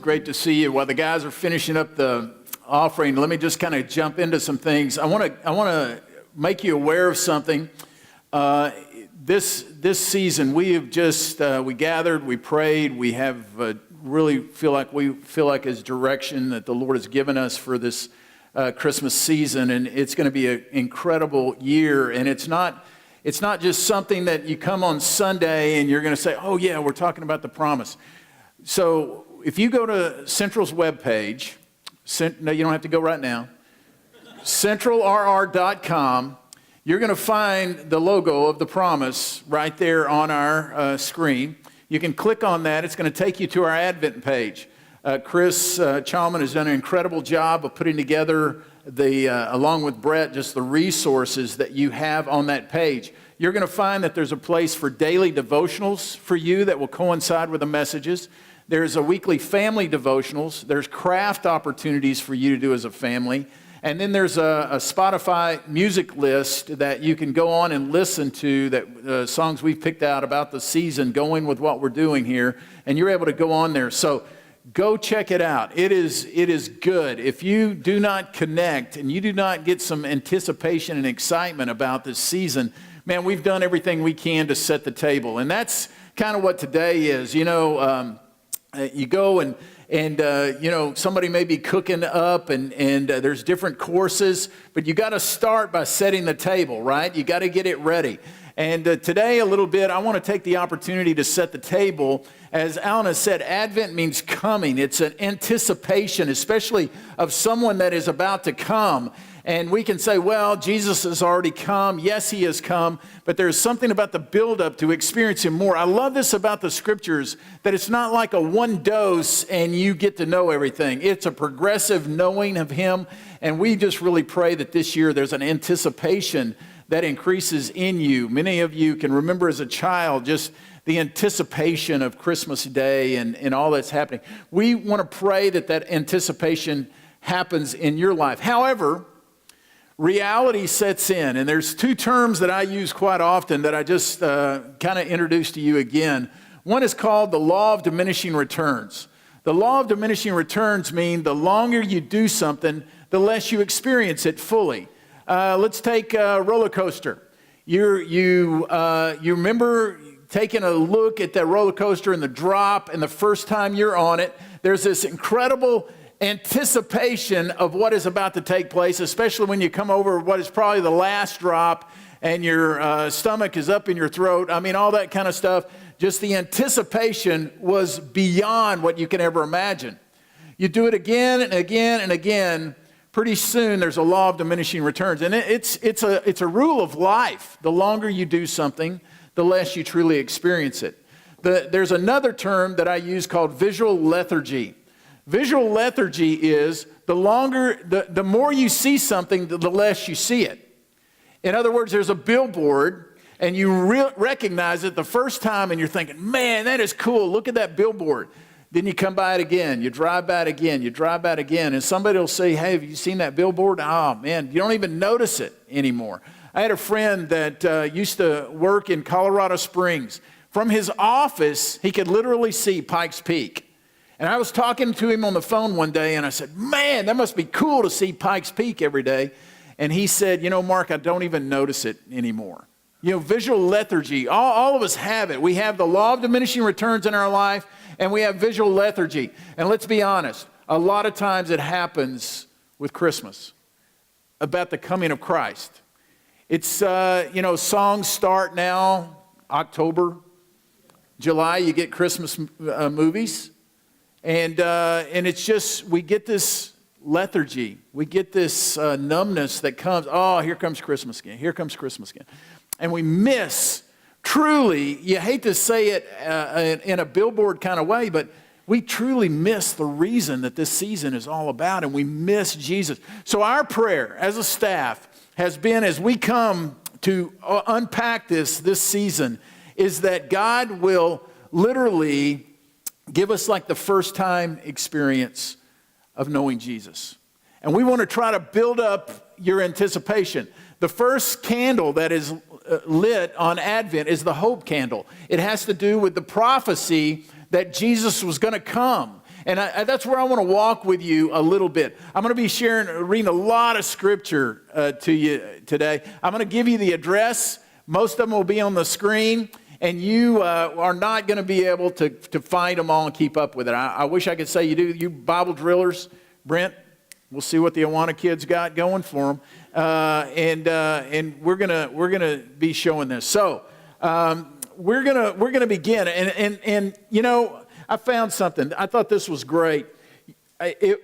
great to see you. While the guys are finishing up the offering, let me just kind of jump into some things. I want to make you aware of something. This season, we have just we gathered, we prayed, we have really feel like His direction that the Lord has given us for this Christmas season, and it's going to be an incredible year. And it's not just something that you come on Sunday and you're going to say, "Oh yeah, we're talking about the promise." So if you go to Central's webpage, no, you don't have to go right now, centralrr.com, you're going to find the logo of the promise right there on our screen. You can click on that. It's going to take you to our Advent page. Chris Chalman has done an incredible job of putting together along with Brett, just the resources that you have on that page. You're going to find that there's a place for daily devotionals for you that will coincide with the messages. There's a weekly family devotionals. There's craft opportunities for you to do as a family. And then there's a Spotify music list that you can go on and listen to, that songs we've picked out about the season going with what we're doing here. And you're able to go on there. So go check it out. It is good. If you do not connect and you do not get some anticipation and excitement about this season, man, we've done everything we can to set the table. And that's kind of what today is. You know, you go and you know, somebody may be cooking up and there's different courses, but you got to start by setting the table, right? You got to get it ready. And today a little bit, I want to take the opportunity to set the table. As Alan has said, Advent means coming. It's an anticipation, especially of someone that is about to come. And we can say, well, Jesus has already come. Yes, He has come. But there's something about the buildup to experience Him more. I love this about the Scriptures, that it's not like a one dose and you get to know everything. It's a progressive knowing of Him. And we just really pray that this year there's an anticipation that increases in you. Many of you can remember as a child just the anticipation of Christmas Day and all that's happening. We want to pray that anticipation happens in your life. However, reality sets in, and there's two terms that I use quite often that I just kind of introduced to you again. One is called the law of diminishing returns. The law of diminishing returns mean the longer you do something, the less you experience it fully. Let's take a roller coaster. You remember taking a look at that roller coaster and the drop, and the first time you're on it, there's this incredible anticipation of what is about to take place, especially when you come over what is probably the last drop and your stomach is up in your throat. I mean, all that kind of stuff. Just the anticipation was beyond what you can ever imagine. You do it again and again and again. Pretty soon there's a law of diminishing returns. And it's a rule of life. The longer you do something, the less you truly experience it. There's another term that I use called visual lethargy. Visual lethargy is the more you see something, the less you see it. In other words, there's a billboard and you recognize it the first time and you're thinking, man, that is cool. Look at that billboard. Then you come by it again, you drive by it again, you drive by it again, and somebody will say, hey, have you seen that billboard? Oh, man, you don't even notice it anymore. I had a friend that used to work in Colorado Springs. From his office, he could literally see Pikes Peak. And I was talking to him on the phone one day, and I said, man, that must be cool to see Pikes Peak every day. And he said, you know, Mark, I don't even notice it anymore. You know, visual lethargy, all of us have it. We have the law of diminishing returns in our life, and we have visual lethargy. And let's be honest, a lot of times it happens with Christmas, about the coming of Christ. It's, you know, songs start now, October, July, you get Christmas movies. And it's just, we get this lethargy. We get this numbness that comes, oh, here comes Christmas again. Here comes Christmas again. And we miss, truly, you hate to say it in a billboard kind of way, but we truly miss the reason that this season is all about, and we miss Jesus. So our prayer as a staff has been, as we come to unpack this season, is that God will literally give us like the first time experience of knowing Jesus. And we want to try to build up your anticipation. The first candle that is lit on Advent is the hope candle. It has to do with the prophecy that Jesus was going to come. And that's where I want to walk with you a little bit. I'm going to be reading a lot of scripture to you today. I'm going to give you the address. Most of them will be on the screen, and you are not going to be able to find them all and keep up with it. I wish I could say you do. You Bible drillers, Brent, we'll see what the Awana kids got going for them. And we're gonna be showing this. So we're gonna begin. And you know, I found something. I thought this was great.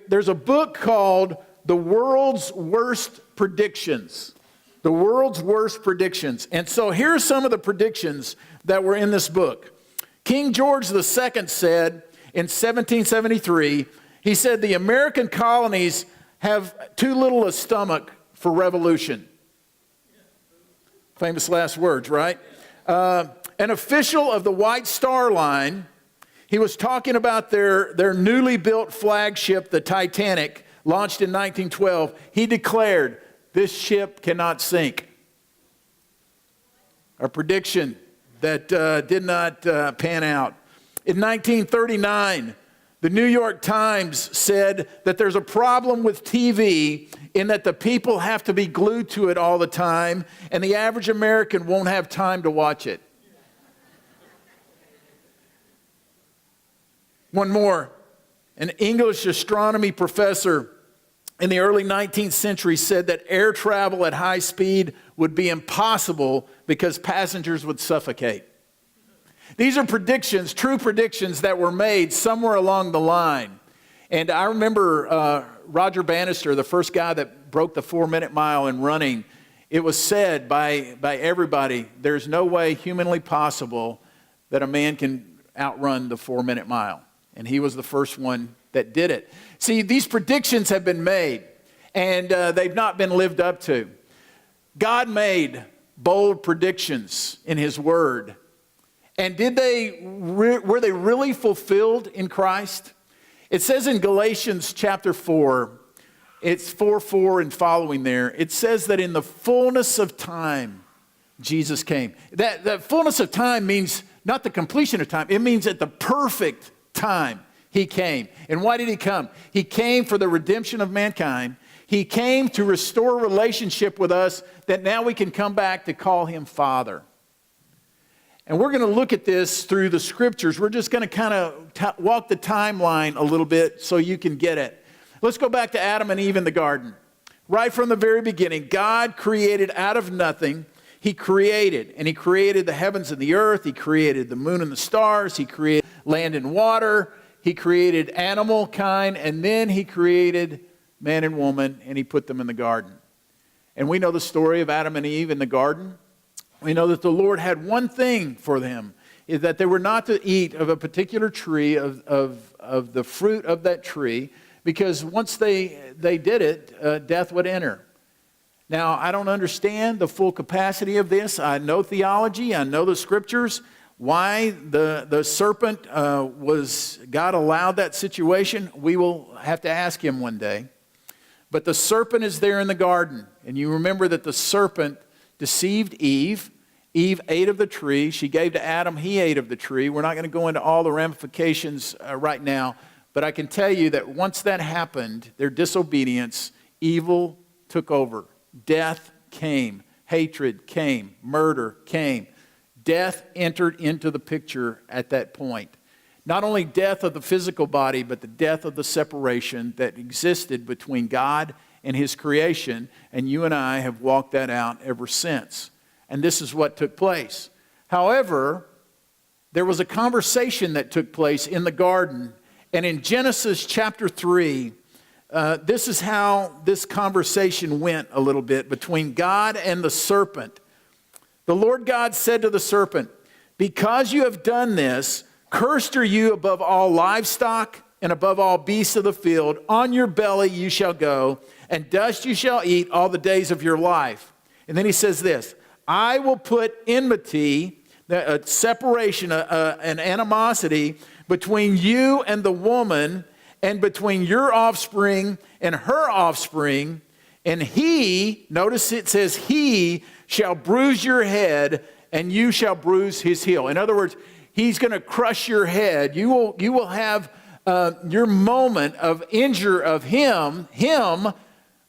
There's a book called The World's Worst Predictions. The World's Worst Predictions. And so here are some of the predictions that were in this book. King George II said in 1773, he said the American colonies have too little a stomach for revolution. Famous last words, right? An official of the White Star Line, he was talking about their newly built flagship, the Titanic, launched in 1912. He declared, this ship cannot sink. A prediction that did not pan out. In 1939, the New York Times said that there's a problem with TV in that the people have to be glued to it all the time, and the average American won't have time to watch it. One more. An English astronomy professor in the early 19th century said that air travel at high speed would be impossible because passengers would suffocate. These are predictions, true predictions that were made somewhere along the line. And I remember Roger Bannister, the first guy that broke the 4-minute mile in running. It was said by everybody, there's no way humanly possible that a man can outrun the 4-minute mile. And he was the first one that did it. See, these predictions have been made, and they've not been lived up to. God made bold predictions in His Word. And were they really fulfilled in Christ? It says in Galatians chapter 4, it's 4:4 and following there, it says that in the fullness of time, Jesus came. That fullness of time means not the completion of time. It means at the perfect time He came. And why did He come? He came for the redemption of mankind. He came to restore a relationship with us that now we can come back to call Him Father. And we're going to look at this through the scriptures. We're just going to kind of walk the timeline a little bit so you can get it. Let's go back to Adam and Eve in the garden. Right from the very beginning, God created out of nothing. He created the heavens and the earth. He created the moon and the stars. He created land and water. He created animal kind. And then He created man and woman, and He put them in the garden. And we know the story of Adam and Eve in the garden. We know that the Lord had one thing for them, is that they were not to eat of a particular tree, of the fruit of that tree, because once they did it, death would enter. Now, I don't understand the full capacity of this. I know theology. I know the scriptures. Why the serpent God allowed that situation, we will have to ask Him one day. But the serpent is there in the garden. And you remember that the serpent deceived Eve. Eve ate of the tree. She gave to Adam. He ate of the tree. We're not going to go into all the ramifications right now. But I can tell you that once that happened, their disobedience, evil took over. Death came. Hatred came. Murder came. Death entered into the picture at that point. Not only death of the physical body, but the death of the separation that existed between God and His creation, and you and I have walked that out ever since. And this is what took place. However, there was a conversation that took place in the garden, and in Genesis chapter 3, this is how this conversation went a little bit between God and the serpent. The Lord God said to the serpent, "Because you have done this, cursed are you above all livestock and above all beasts of the field. On your belly you shall go, and dust you shall eat all the days of your life." And then He says this, "I will put enmity," a separation, an animosity between you and the woman, and between your offspring and her offspring. And he, notice it says, he shall bruise your head, and you shall bruise his heel. In other words, he's going to crush your head. You will have your moment of injure of him,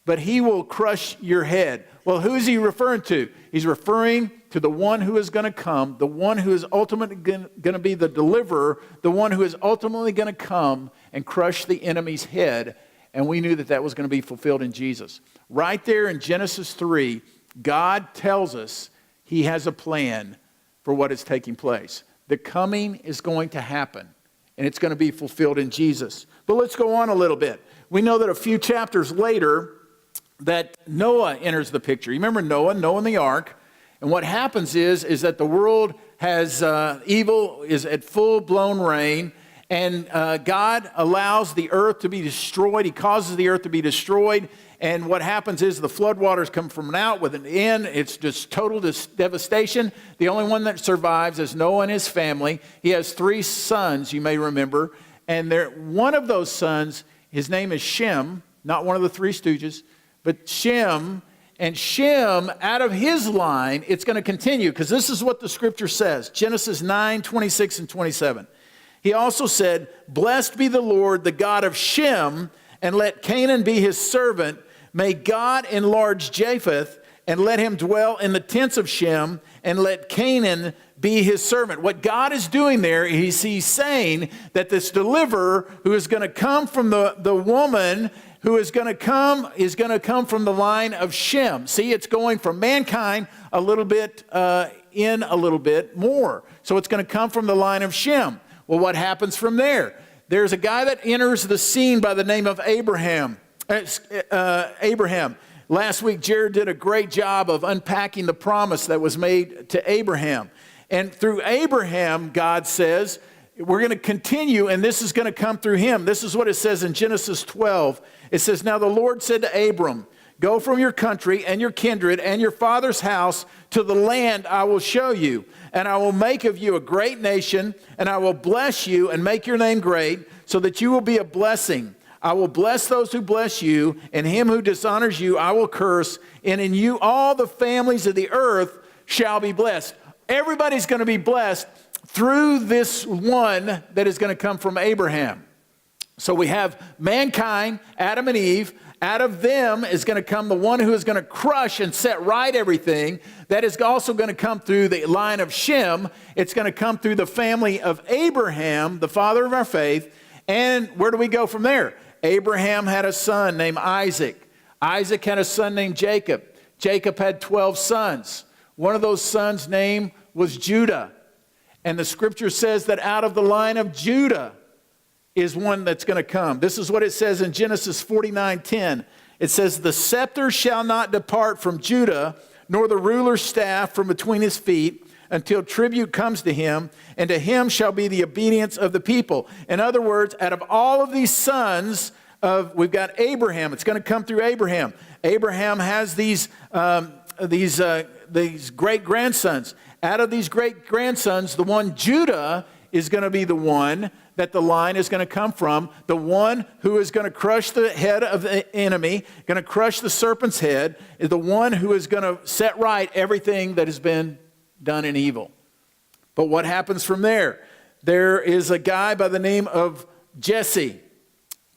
but he will crush your head. Well, who is he referring to? He's referring to the one who is going to come, the one who is ultimately going to be the deliverer, the one who is ultimately going to come and crush the enemy's head. And we knew that that was going to be fulfilled in Jesus. Right there in Genesis 3, God tells us he has a plan for what is taking place. The coming is going to happen, and it's going to be fulfilled in Jesus. But let's go on a little bit. We know that a few chapters later that Noah enters the picture. You remember Noah and the ark? And what happens is that the world has evil is at full-blown reign, and God allows the earth to be destroyed. He causes the earth to be destroyed, and what happens is the floodwaters come from an out with an in. It's just total devastation. The only one that survives is Noah and his family. He has 3 sons, you may remember, and one of those sons, his name is Shem, not one of the 3 stooges, but Shem. And Shem, out of his line, it's going to continue, because this is what the scripture says. Genesis 9, 26 and 27. He also said, "Blessed be the Lord, the God of Shem, and let Canaan be his servant. May God enlarge Japheth, and let him dwell in the tents of Shem, and let Canaan be his servant." What God is doing there is he's saying that this deliverer who is going to come from the woman who is going to come from the line of Shem. See, it's going from mankind a little bit in a little bit more. So it's going to come from the line of Shem. Well, what happens from there? There's a guy that enters the scene by the name of Abraham. Last week, Jared did a great job of unpacking the promise that was made to Abraham. And through Abraham, God says, we're going to continue, and this is going to come through him. This is what it says in Genesis 12. It says, "Now the Lord said to Abram, go from your country and your kindred and your father's house to the land I will show you. And I will make of you a great nation, and I will bless you and make your name great, so that you will be a blessing. I will bless those who bless you, and him who dishonors you I will curse, and in you all the families of the earth shall be blessed." Everybody's going to be blessed through this one that is going to come from Abraham. So we have mankind, Adam and Eve. Out of them is going to come the one who is going to crush and set right everything. That is also going to come through the line of Shem. It's going to come through the family of Abraham, the father of our faith. And where do we go from there? Abraham had a son named Isaac. Isaac had a son named Jacob. Jacob had 12 sons. One of those sons' name was Judah. And the scripture says that out of the line of Judah is one that's going to come. This is what it says in Genesis 49:10. It says, "The scepter shall not depart from Judah, nor the ruler's staff from between his feet, until tribute comes to him, and to him shall be the obedience of the people." In other words, out of all of these sons we've got Abraham. It's going to come through Abraham. Abraham has these great grandsons. Out of these great grandsons, the one Judah is going to be the one that the line is going to come from, the one who is going to crush the head of the enemy, going to crush the serpent's head, is the one who is going to set right everything that has been done in evil. But what happens from there? There is a guy by the name of Jesse.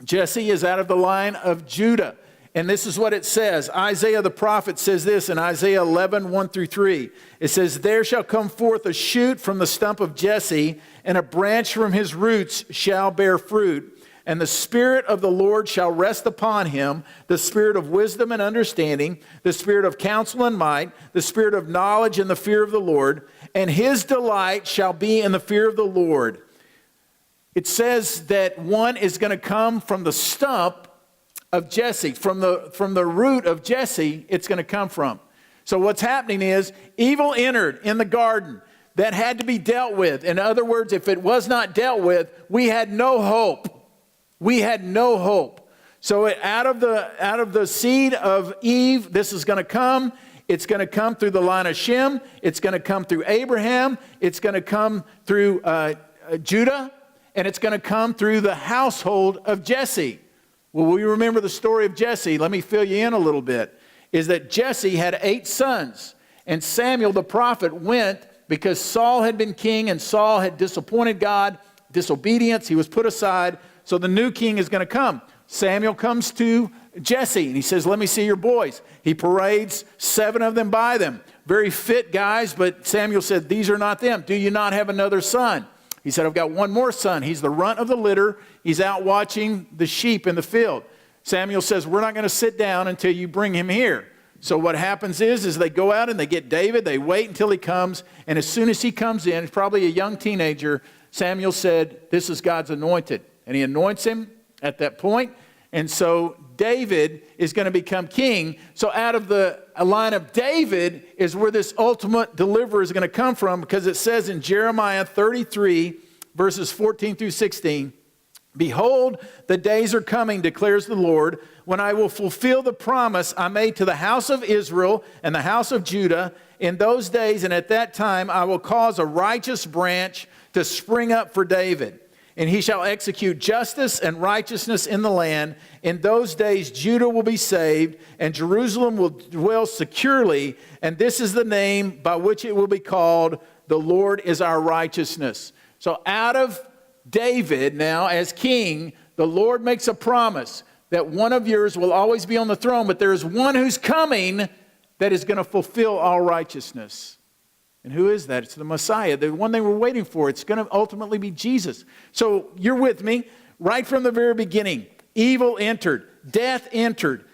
Jesse is out of the line of Judah. And this is what it says. Isaiah the prophet says this in Isaiah 11, 1 through 3. It says, "There shall come forth a shoot from the stump of Jesse, and a branch from his roots shall bear fruit. And the Spirit of the Lord shall rest upon him, the Spirit of wisdom and understanding, the Spirit of counsel and might, the Spirit of knowledge and the fear of the Lord. And his delight shall be in the fear of the Lord." It says that one is going to come from the stump of Jesse, from the root of Jesse, it's going to come from. So what's happening is evil entered in the garden that had to be dealt with. In other words, if it was not dealt with, we had no hope. We had no hope. So out of the seed of Eve, this is going to come. It's going to come through the line of Shem. It's going to come through Abraham. It's going to come through Judah, and it's going to come through the household of Jesse. Well, we remember the story of Jesse. Let me fill you in a little bit. Is that Jesse had 8 sons. And Samuel the prophet went because Saul had been king and Saul had disappointed God, disobedience. He was put aside. So the new king is going to come. Samuel comes to Jesse and he says, let me see your boys. He parades 7 of them by them. Very fit guys, but Samuel said, these are not them. Do you not have another son? He said, I've got one more son. He's the runt of the litter. He's out watching the sheep in the field. Samuel says, we're not going to sit down until you bring him here. So what happens is they go out and they get David. They wait until he comes. And as soon as he comes in, he's probably a young teenager, Samuel said, this is God's anointed. And he anoints him at that point. And so David is going to become king. So out of the line of David is where this ultimate deliverer is going to come from, because it says in Jeremiah 33, verses 14 through 16, behold, the days are coming, declares the Lord, when I will fulfill the promise I made to the house of Israel and the house of Judah. In those days and at that time, I will cause a righteous branch to spring up for David. And he shall execute justice and righteousness in the land. In those days, Judah will be saved, and Jerusalem will dwell securely. And this is the name by which it will be called, the Lord is our righteousness. So out of David now as king, the Lord makes a promise that one of yours will always be on the throne, but there is one who's coming that is going to fulfill all righteousness. And who is that? It's the Messiah, the one they were waiting for. It's going to ultimately be Jesus. So you're with me. Right from the very beginning, evil entered, death entered.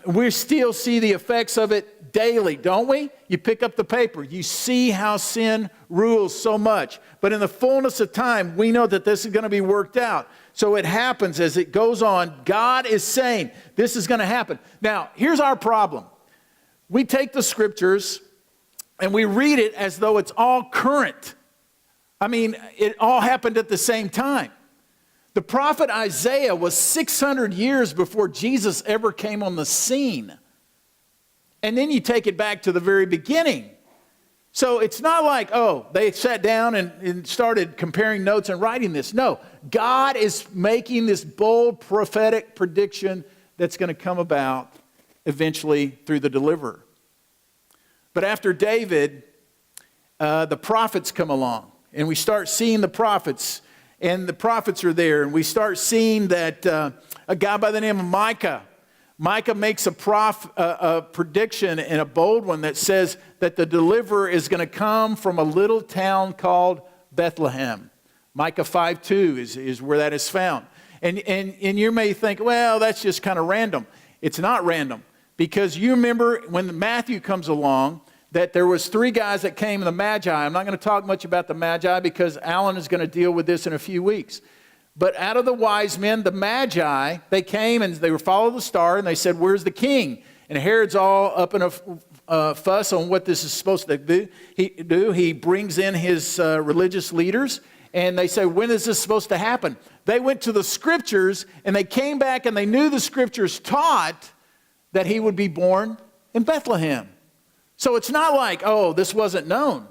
We still see the effects of it daily, don't we? You pick up the paper, you see how sin rules so much. But in the fullness of time, we know that this is going to be worked out. So it happens as it goes on. God is saying this is going to happen. Now, here's our problem. We take the scriptures and we read it as though it's all current. I mean, it all happened at the same time. The prophet Isaiah was 600 years before Jesus ever came on the scene. And then you take it back to the very beginning. So it's not like, oh, they sat down and started comparing notes and writing this. No, God is making this bold prophetic prediction that's going to come about eventually through the deliverer. But after David, the prophets come along, and we start seeing the prophets, and the prophets are there, and we start seeing that a guy by the name of Micah makes a prediction, and a bold one, that says that the deliverer is going to come from a little town called Bethlehem. Micah 5:2 is where that is found. And you may think, well, that's just kind of random. It's not random, because you remember when Matthew comes along, that there was 3 guys that came, the Magi. I'm not going to talk much about the Magi because Alan is going to deal with this in a few weeks. But out of the wise men, the Magi, they came and they were following the star, and they said, where's the king? And Herod's all up in a fuss on what this is supposed to do. He brings in his religious leaders, and they say, when is this supposed to happen? They went to the scriptures, and they came back, and they knew the scriptures taught that he would be born in Bethlehem. So it's not like, oh, this wasn't known.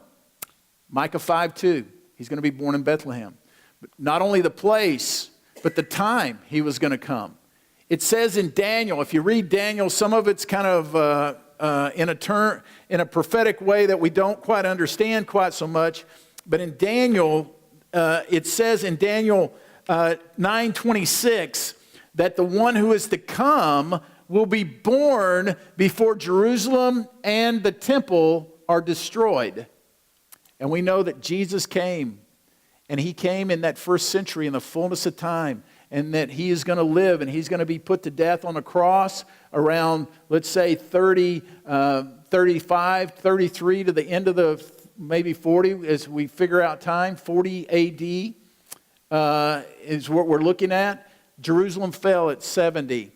Micah 5:2, he's going to be born in Bethlehem. But not only the place, but the time he was going to come. It says in Daniel, if you read Daniel, some of it's kind of in a prophetic way that we don't quite understand quite so much. But in Daniel, it says in Daniel 9:26 that the one who is to come will be born before Jerusalem and the temple are destroyed. And we know that Jesus came, and he came in that first century in the fullness of time, and that he is going to live, and he's going to be put to death on a cross around, let's say, 35, 33 to the end of the maybe 40 as we figure out time. 40 A.D. Is what we're looking at. Jerusalem fell at 70.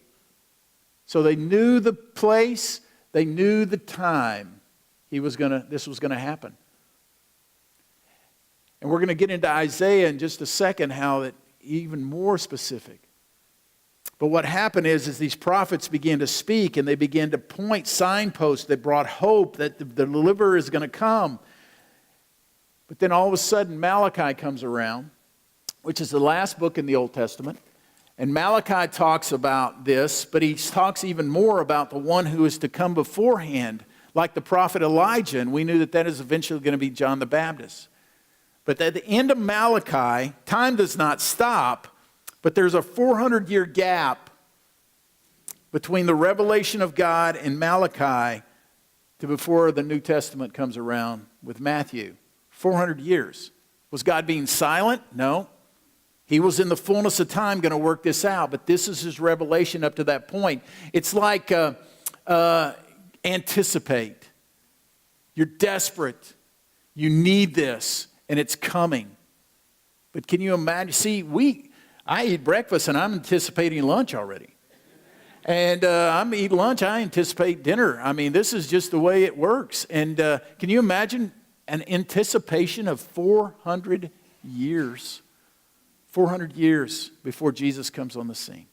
So they knew the place, they knew the time this was going to happen. And we're going to get into Isaiah in just a second, how it even more specific. But what happened is these prophets began to speak, and they began to point signposts that brought hope that the deliverer is going to come. But then all of a sudden Malachi comes around, which is the last book in the Old Testament. And Malachi talks about this, but he talks even more about the one who is to come beforehand, like the prophet Elijah. And we knew that is eventually going to be John the Baptist. But at the end of Malachi, time does not stop. But there's a 400-year gap between the revelation of God in Malachi to before the New Testament comes around with Matthew. 400 years. Was God being silent? No. He was in the fullness of time going to work this out, but this is his revelation up to that point. It's like anticipate. You're desperate. You need this, and it's coming. But can you imagine? See, I eat breakfast, and I'm anticipating lunch already. And I'm eating lunch, I anticipate dinner. I mean, this is just the way it works. And can you imagine an anticipation of 400 years? 400 years before Jesus comes on the scene.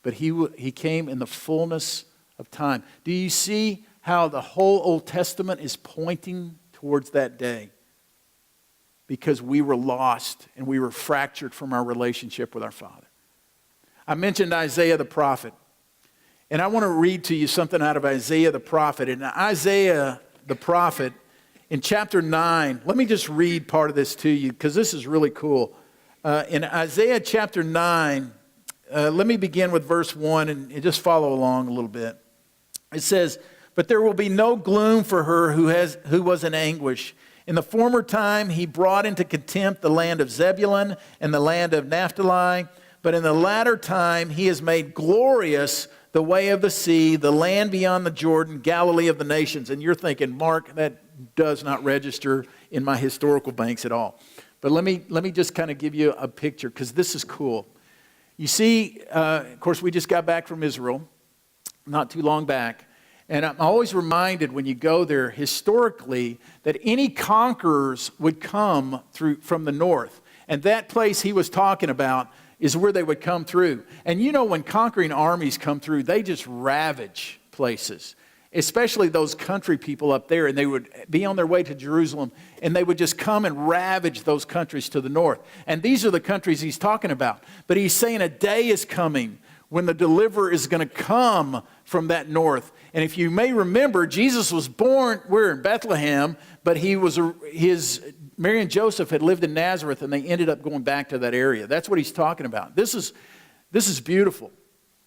But he came in the fullness of time. Do you see how the whole Old Testament is pointing towards that day? Because we were lost and we were fractured from our relationship with our Father. I mentioned Isaiah the prophet. And I want to read to you something out of Isaiah the prophet. And Isaiah the prophet, in chapter 9, let me just read part of this to you because this is really cool. In Isaiah chapter 9, let me begin with verse 1 and just follow along a little bit. It says, "But there will be no gloom for her who was in anguish. In the former time he brought into contempt the land of Zebulun and the land of Naphtali. But in the latter time he has made glorious the way of the sea, the land beyond the Jordan, Galilee of the nations." And you're thinking, Mark, that does not register in my historical banks at all. But let me just kind of give you a picture because this is cool. You see, of course, we just got back from Israel not too long back. And I'm always reminded when you go there historically that any conquerors would come from the north. And that place he was talking about is where they would come through. And you know, when conquering armies come through, they just ravage places, especially those country people up there. And they would be on their way to Jerusalem, and they would just come and ravage those countries to the north. And these are the countries he's talking about. But he's saying a day is coming when the deliverer is going to come from that north. And if you may remember, Jesus was born, we're in Bethlehem, but Mary and Joseph had lived in Nazareth, and they ended up going back to that area. That's what he's talking about. This is beautiful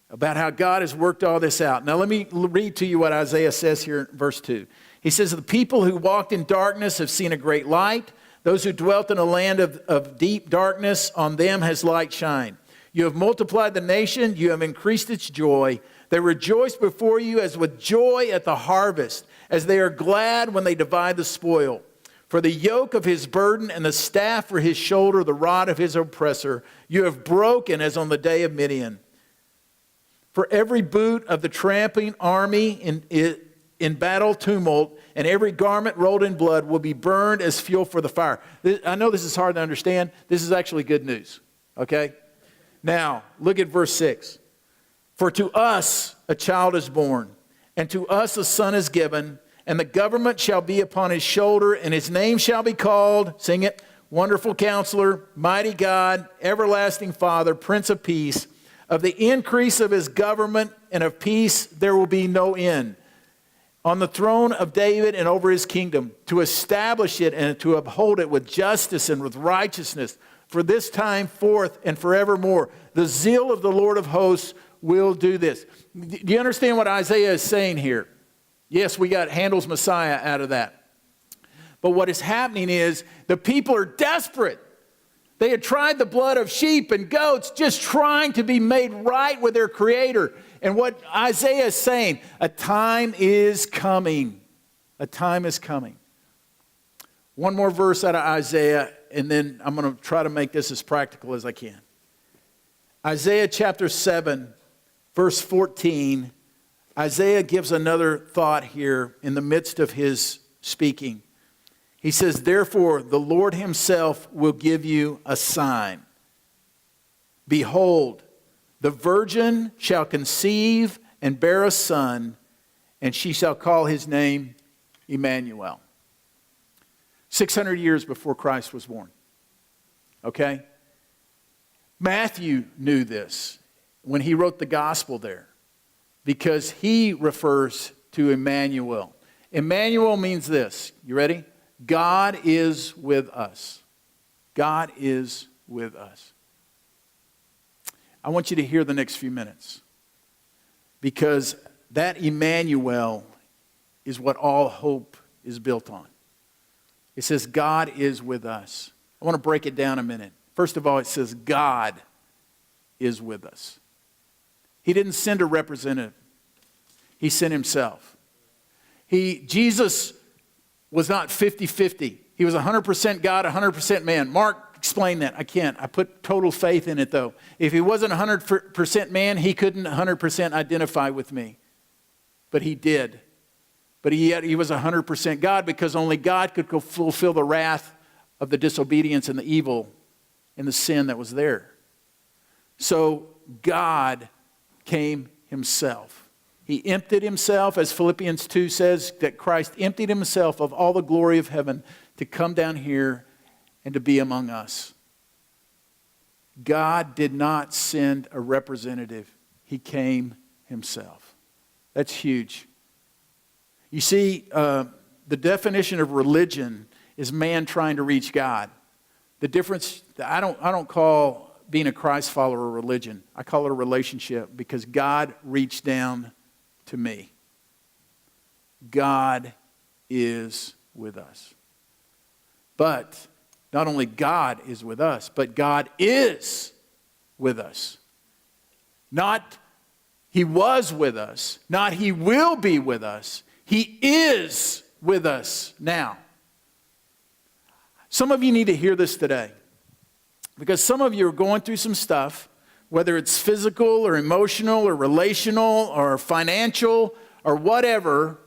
about how God has worked all this out. Now let me read to you what Isaiah says here in verse 2. He says, "The people who walked in darkness have seen a great light. Those who dwelt in a land of deep darkness, on them has light shined. You have multiplied the nation, you have increased its joy. They rejoice before you as with joy at the harvest, as they are glad when they divide the spoil. For the yoke of his burden and the staff for his shoulder, the rod of his oppressor, you have broken as on the day of Midian. For every boot of the tramping army in battle tumult, and every garment rolled in blood will be burned as fuel for the fire." I know this is hard to understand. This is actually good news, okay? Now, look at verse 6. "For to us a child is born, and to us a son is given, and the government shall be upon his shoulder, and his name shall be called," sing it, "Wonderful Counselor, Mighty God, Everlasting Father, Prince of Peace. Of the increase of his government and of peace there will be no end. On the throne of David and over his kingdom, to establish it and to uphold it with justice and with righteousness, for this time forth and forevermore. The zeal of the Lord of hosts will do this." Do you understand what Isaiah is saying here? Yes, we got Handel's Messiah out of that. But what is happening is the people are desperate. They had tried the blood of sheep and goats, just trying to be made right with their Creator. And what Isaiah is saying, a time is coming. A time is coming. One more verse out of Isaiah, and then I'm going to try to make this as practical as I can. Isaiah chapter 7, verse 14. Isaiah gives another thought here in the midst of his speaking. He says, "Therefore, the Lord himself will give you a sign. Behold, the virgin shall conceive and bear a son, and she shall call his name Emmanuel." 600 years before Christ was born. Okay? Matthew knew this when he wrote the gospel there, because he refers to Emmanuel. Emmanuel means this. You ready? God is with us. God is with us. I want you to hear the next few minutes. Because that Emmanuel is what all hope is built on. It says God is with us. I want to break it down a minute. First of all, it says God is with us. He didn't send a representative. He sent himself. Jesus was not 50-50. He was 100% God, 100% man. Mark explained that. I can't. I put total faith in it, though. If he wasn't 100% man, he couldn't 100% identify with me. But he did. But he was 100% God, because only God could fulfill the wrath of the disobedience and the evil and the sin that was there. So God came himself. He emptied himself, as Philippians 2 says, that Christ emptied himself of all the glory of heaven to come down here and to be among us. God did not send a representative. He came himself. That's huge. You see, the definition of religion is man trying to reach God. The difference, I don't call being a Christ follower a religion. I call it a relationship, because God reached down to me. God is with us. But not only God is with us, but God is with us. Not he was with us, not he will be with us. He is with us now. Some of you need to hear this today, because some of you are going through some stuff, whether it's physical or emotional or relational or financial or whatever,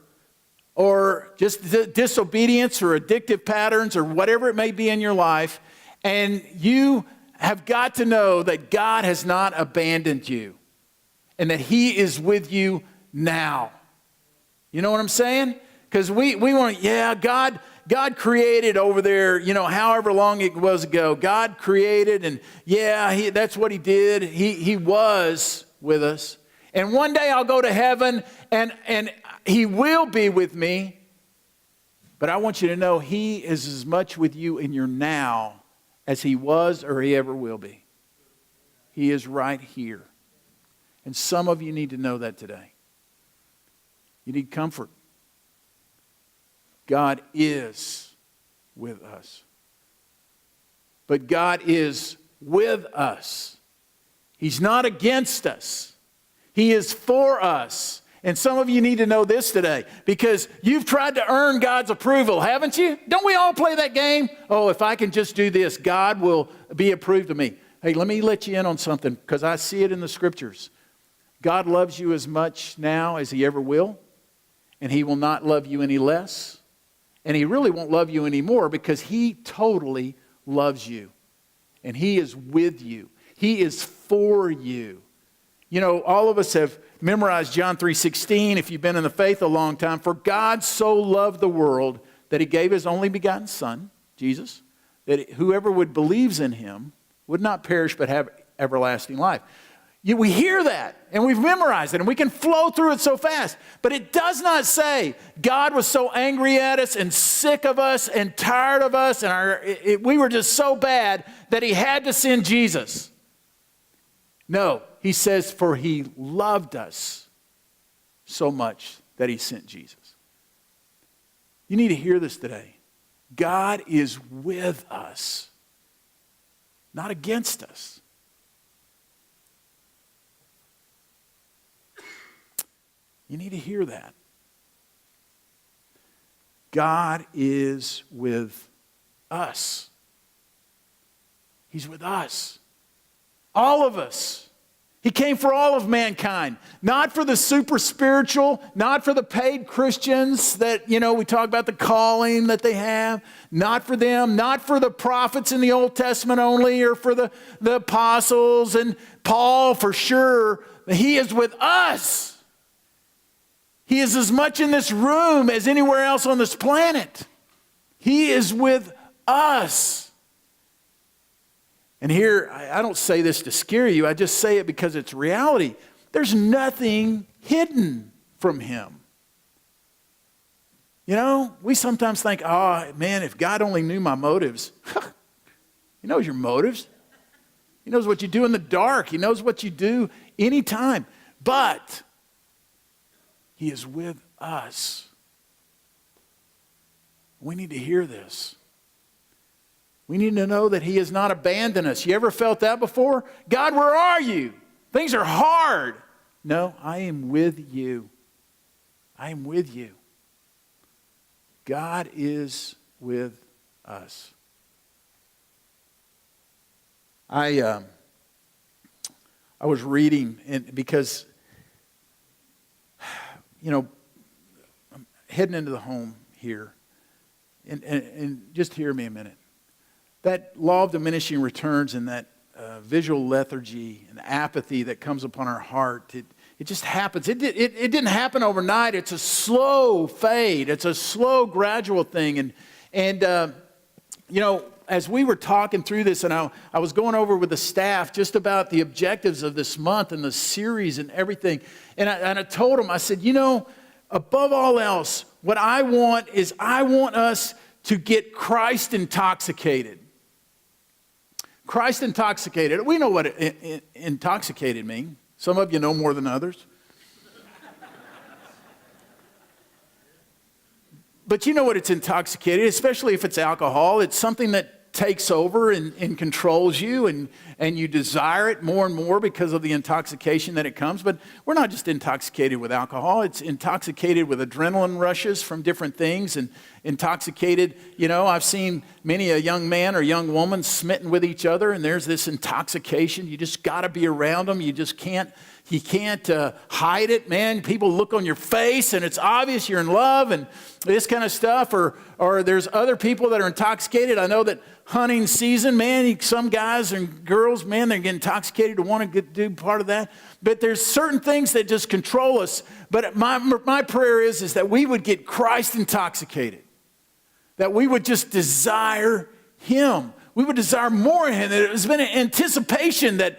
or just disobedience or addictive patterns or whatever it may be in your life, and you have got to know that God has not abandoned you and that he is with you now. You know what I'm saying? Because we want, God created over there, however long it was ago. God created, and that's what he did. He was with us. And one day I'll go to heaven, and he will be with me. But I want you to know he is as much with you in your now as he was or he ever will be. He is right here. And some of you need to know that today. You need comfort. God is with us. But God is with us. He's not against us. He is for us. And some of you need to know this today, because you've tried to earn God's approval, haven't you? Don't we all play that game? Oh, if I can just do this, God will be approved of me. Hey, let me let you in on something, because I see it in the scriptures. God loves you as much now as he ever will, and he will not love you any less. And he really won't love you anymore, because he totally loves you. And he is with you. He is for you. All of us have memorized John 3:16 if you've been in the faith a long time. For God so loved the world that he gave his only begotten Son, Jesus, that whoever would believes in him would not perish but have everlasting life. We hear that, and we've memorized it, and we can flow through it so fast. But it does not say God was so angry at us and sick of us and tired of us, and we were just so bad that he had to send Jesus. No, he says, for he loved us so much that he sent Jesus. You need to hear this today. God is with us, not against us. You need to hear that. God is with us. He's with us. All of us. He came for all of mankind. Not for the super spiritual, not for the paid Christians that, we talk about the calling that they have. Not for them, not for the prophets in the Old Testament only, or for the apostles and Paul for sure. He is with us. He is as much in this room as anywhere else on this planet. He is with us. And here, I don't say this to scare you. I just say it because it's reality. There's nothing hidden from him. We sometimes think, oh, man, if God only knew my motives. He knows your motives. He knows what you do in the dark. He knows what you do anytime. But He is with us. We need to hear this. We need to know that He has not abandoned us. You ever felt that before? God, where are you? Things are hard. No, I am with you. I am with you. God is with us. I was reading, and because, I'm heading into the home here, and just hear me a minute. That law of diminishing returns and that visual lethargy and apathy that comes upon our heart, it just happens. It didn't happen overnight. It's a slow fade. It's a slow, gradual thing. And as we were talking through this, and I was going over with the staff just about the objectives of this month and the series and everything, and I told them, I said, above all else, what I want is I want us to get Christ intoxicated. Christ intoxicated. We know what intoxicated means. Some of you know more than others. But you know what it's intoxicated, especially if it's alcohol. It's something that takes over and controls you, and you desire it more and more because of the intoxication that it comes. But we're not just intoxicated with alcohol. It's intoxicated with adrenaline rushes from different things, and intoxicated, I've seen many a young man or young woman smitten with each other, and there's this intoxication. You just got to be around them. You can't hide it, man. People look on your face, and it's obvious you're in love, and this kind of stuff. Or there's other people that are intoxicated. I know that hunting season, man, some guys and girls, man, they get intoxicated to want to do part of that. But there's certain things that just control us. But my prayer is that we would get Christ intoxicated, that we would just desire Him. We would desire more of Him. There's been an anticipation that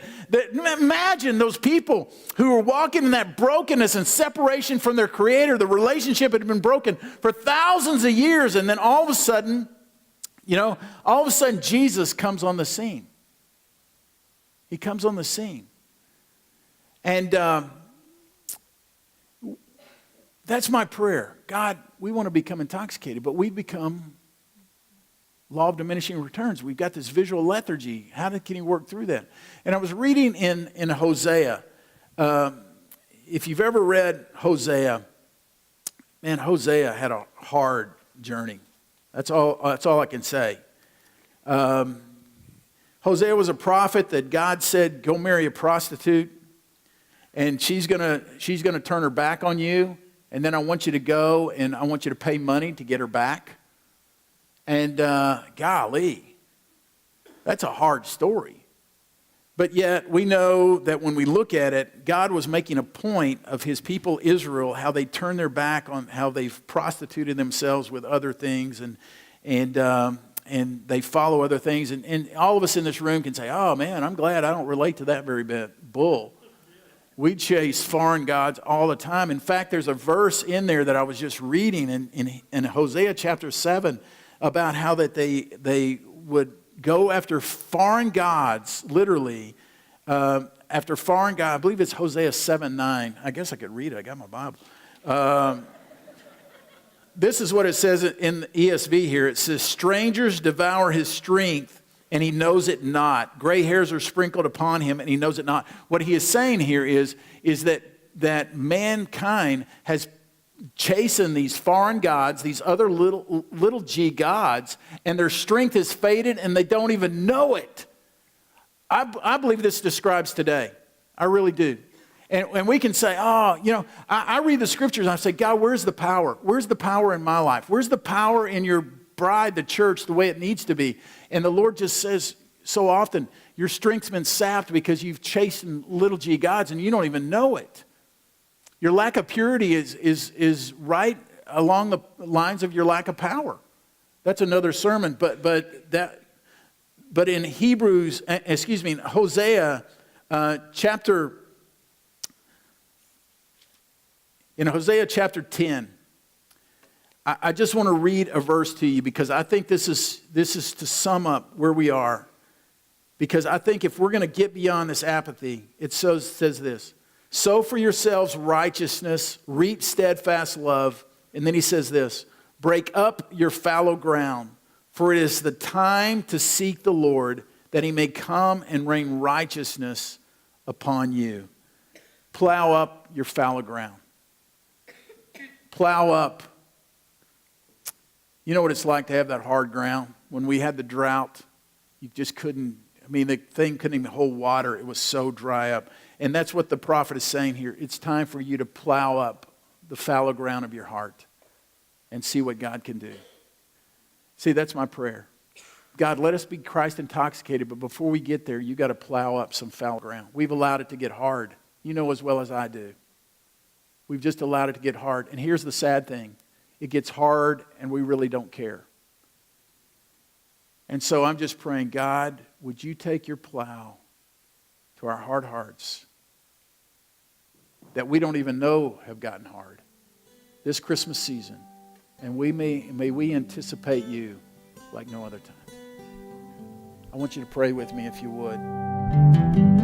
imagine those people who were walking in that brokenness and separation from their Creator. The relationship had been broken for thousands of years, and then all of a sudden, Jesus comes on the scene. He comes on the scene. And that's my prayer. God, we want to become intoxicated, but we become law of diminishing returns. We've got this visual lethargy. How can He work through that? And I was reading in Hosea. If you've ever read Hosea, man, Hosea had a hard journey. That's all I can say. Hosea was a prophet that God said, go marry a prostitute, and she's gonna turn her back on you, and then I want you to go and I want you to pay money to get her back. And golly, that's a hard story. But yet we know that when we look at it, God was making a point of His people Israel, how they turn their back on, how they've prostituted themselves with other things, and they follow other things. And all of us in this room can say, oh man, I'm glad I don't relate to that very bit. Bull. We chase foreign gods all the time. In fact, there's a verse in there that I was just reading in Hosea chapter 7 about how that they would go after foreign gods, literally, after foreign gods. I believe it's Hosea 7:9. I guess I could read it. I got my Bible. This is what it says in the ESV here. It says, strangers devour his strength, and he knows it not. Gray hairs are sprinkled upon him, and he knows it not. What he is saying here is that mankind has chasing these foreign gods, these other little g gods, and their strength is faded and they don't even know it. I believe this describes today. I really do. And we can say, I read the scriptures and I say, God, where's the power? Where's the power in my life? Where's the power in your bride, the church, the way it needs to be? And the Lord just says so often, your strength's been sapped because you've chased little g gods and you don't even know it. Your lack of purity is right along the lines of your lack of power. That's another sermon. But in Hosea chapter 10, I just want to read a verse to you because I think this is to sum up where we are. Because I think if we're going to get beyond this apathy, it says this: sow for yourselves righteousness, reap steadfast love. And then he says this: break up your fallow ground, for it is the time to seek the Lord, that he may come and rain righteousness upon you. Plow up your fallow ground. Plow up. You know what it's like to have that hard ground? When we had the drought, you just couldn't, the thing couldn't even hold water. It was so dry up. And that's what the prophet is saying here. It's time for you to plow up the fallow ground of your heart and see what God can do. See, that's my prayer. God, let us be Christ intoxicated, but before we get there, you got to plow up some fallow ground. We've allowed it to get hard. You know as well as I do. We've just allowed it to get hard. And here's the sad thing. It gets hard and we really don't care. And so I'm just praying, God, would you take your plow to our hard hearts that we don't even know have gotten hard this Christmas season. And may we anticipate you like no other time. I want you to pray with me if you would.